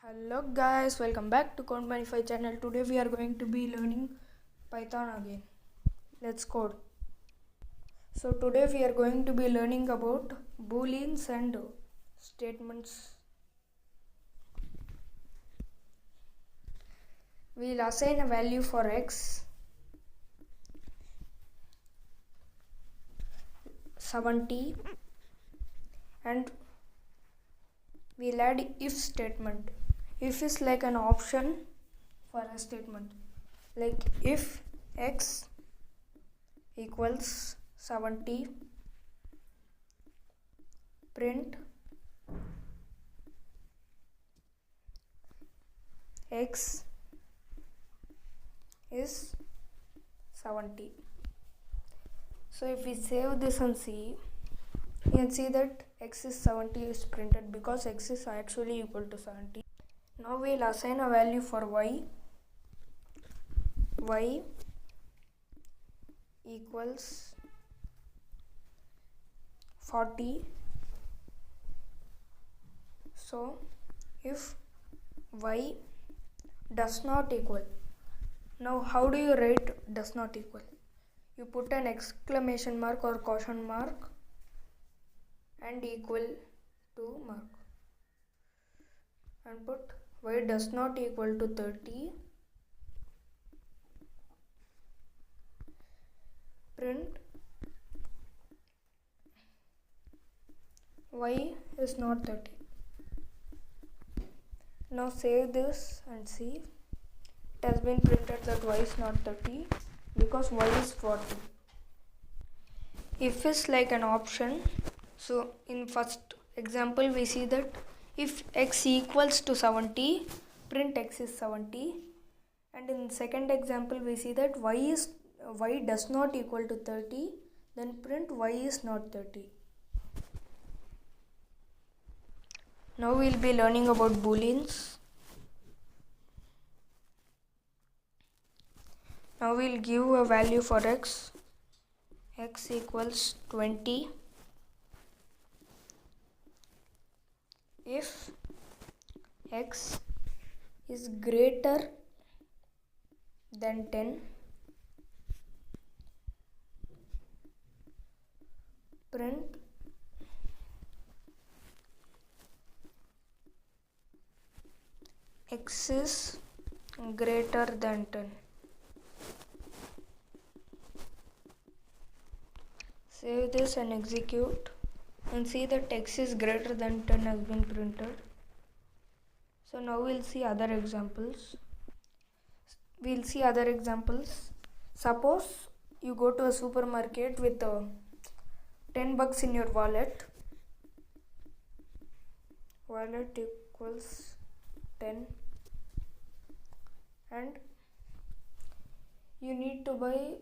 Hello guys, welcome back to Manify channel. Today we are going to be learning Python again. Let's code. So today we are going to be learning about Booleans and statements. We'll assign a value for x 70 and we'll add if statement. If is like an option for a statement, like if x equals 70, print x is 70. So if we save this and see, you can see that x is 70 is printed because x is actually equal to 70. Now we'll assign a value for y equals 40. So if y does not equal, now how do you write does not equal? You put an exclamation mark or caution mark and equal to mark and put y does not equal to 30, print y is not 30. Now save this and see, it has been printed that y is not 30 because y is 40. If is like an option, so in first example we see that if x equals to 70, print x is 70, and in second example we see that y does not equal to 30, then print y is not 30. Now we'll be learning about Booleans. Now we'll give a value for x equals 20 if x is greater than 10, print x is greater than 10. Save this and execute and see that x is greater than 10 has been printed. So now we'll see other examples. Suppose you go to a supermarket with 10 bucks in your wallet. Wallet equals 10 and you need to buy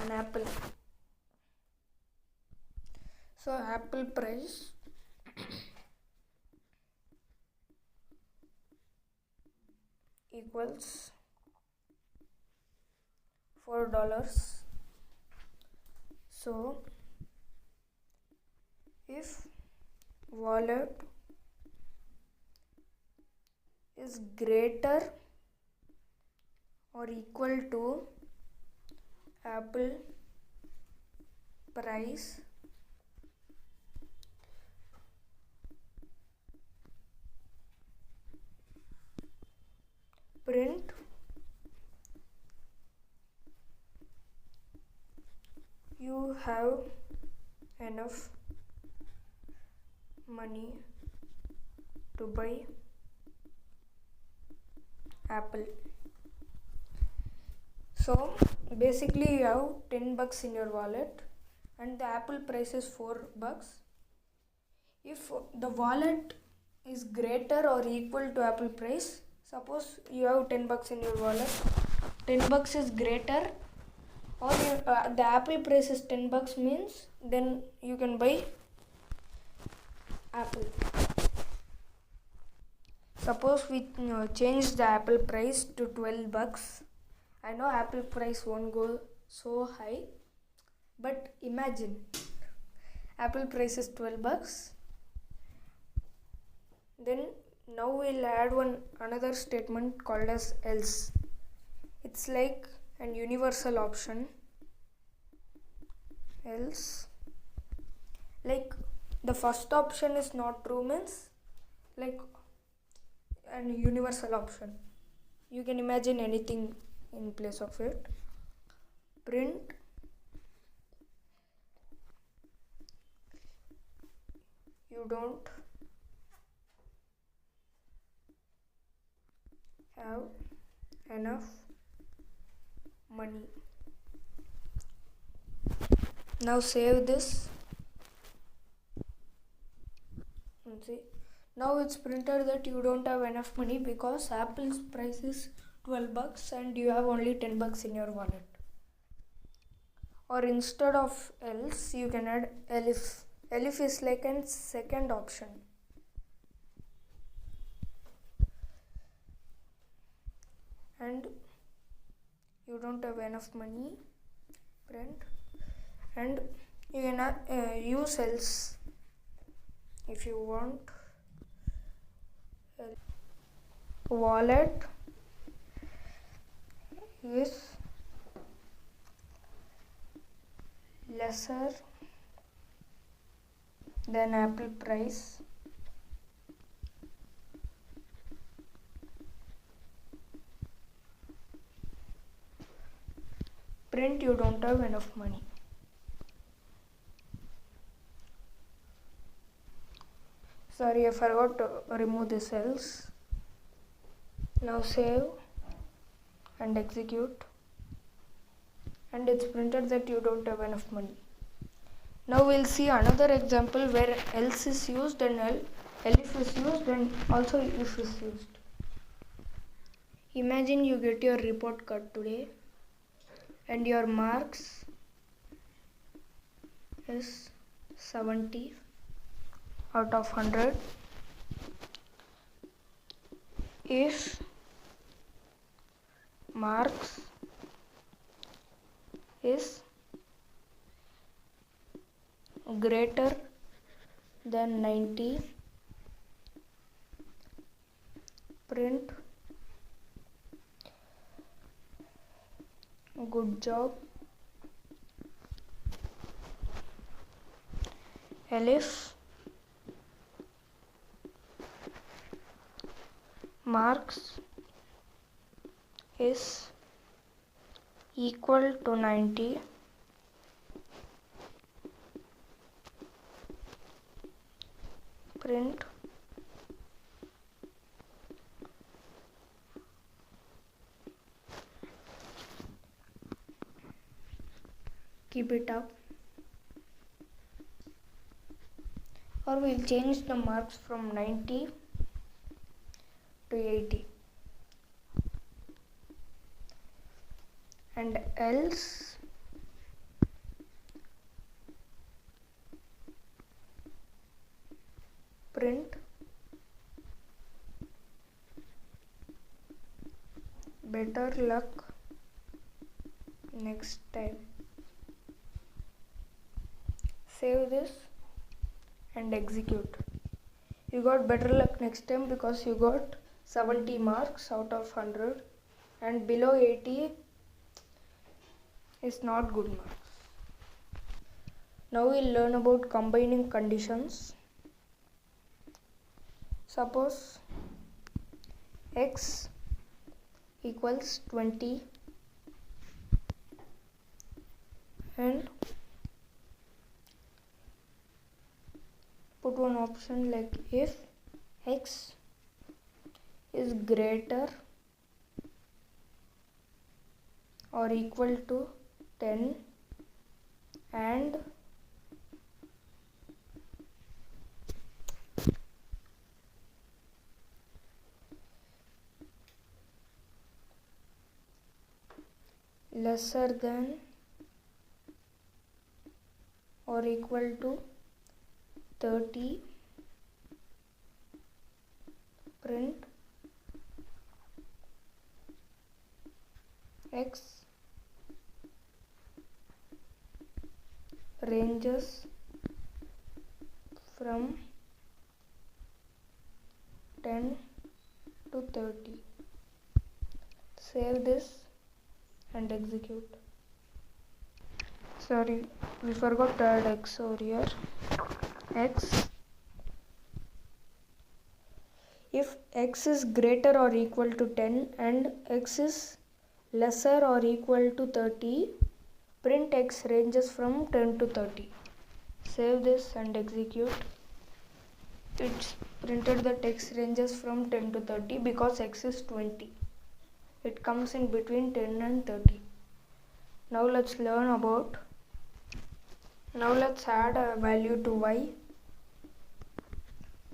an apple. So apple price equals $4. So if wallet is greater or equal to apple price, print you have enough money to buy apple. So basically you have 10 bucks in your wallet and the apple price is 4 bucks. If the wallet is greater or equal to apple price, suppose you have 10 bucks in your wallet, 10 bucks is greater or the apple price is 10 bucks means then you can buy apple. Suppose we change the apple price to 12 bucks. I know apple price won't go so high, but imagine apple price is 12 bucks, Then now we'll add another statement called as else. It's like an universal option. Else, like the first option is not true means like an universal option. You can imagine anything in place of it. Print you don't have enough money. Now save this and see. Now it's printed that you don't have enough money because Apple's price is $12 and you have only $10 in your wallet. Or instead of else, you can add elif. Elif is like a second option. And you don't have enough money, print, and you can use else if you want. Wallet is lesser than Apple price. Print you don't have enough money. Sorry, I forgot to remove this else. Now save and execute, and it's printed that you don't have enough money. Now we'll see another example where else is used and elif is used and also if is used. Imagine you get your report card today and your marks is 70 out of 100. If marks is greater than 90, print good job. Elif marks is equal to 90, print keep it up, or we'll change the marks from 90 to 80. And else print better luck next time. Save this and execute. You got better luck next time because you got 70 marks out of 100 and below 80 is not good marks. Now we'll learn about combining conditions. Suppose x equals 20 and put one option like if x is greater or equal to 10 and lesser than or equal to 30, print x ranges from 10 to 30. Save this and execute. Sorry, we forgot to add x over here. X. If x is greater or equal to 10 and x is lesser or equal to 30, print x ranges from 10 to 30. Save this and execute. It's printed that x ranges from 10 to 30 because x is 20. It comes in between 10 and 30. Now let's add a value to y.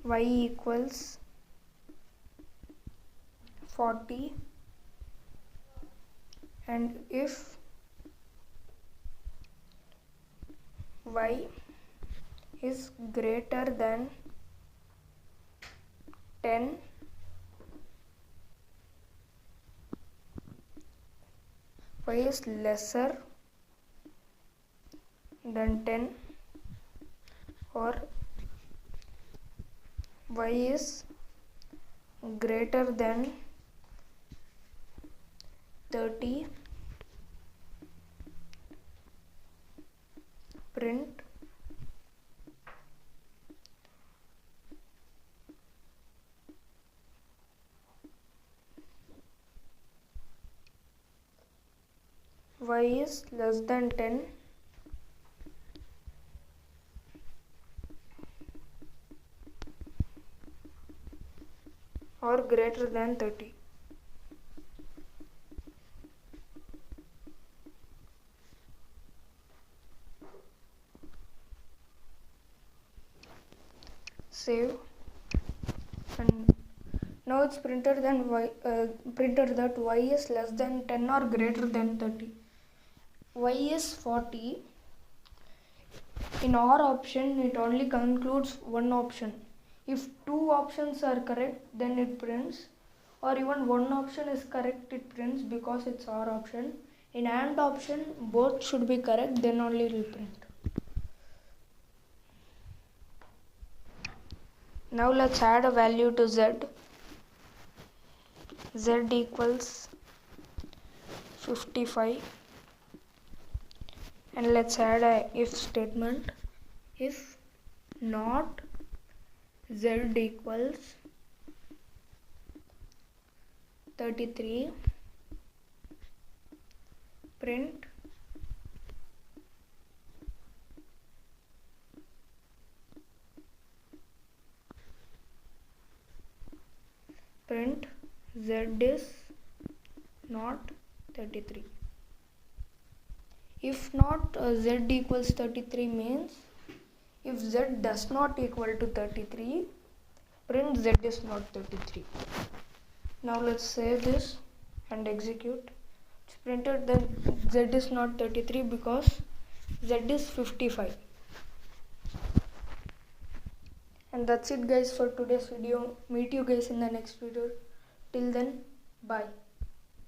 Y equals 40, and if y is greater than 10, y is lesser than 10, or y is greater than 30, print y is less than 10 or greater than 30. Save, and now it's printed that y is less than 10 or greater than 30. Y is 40. In our option, it only concludes one option. If two options are correct, then it prints, or even one option is correct, it prints because it's our option. In AND option, both should be correct, then only it will print. Now let's add a value to z. Z equals 55, and let's add a if statement. If not z equals 33, print z is not 33. If not z equals 33 means if z does not equal to 33, print z is not 33. Now let's save this and execute. It's printed that z is not 33 because z is 55. And that's it guys for today's video. Meet you guys in the next video. Till then, bye.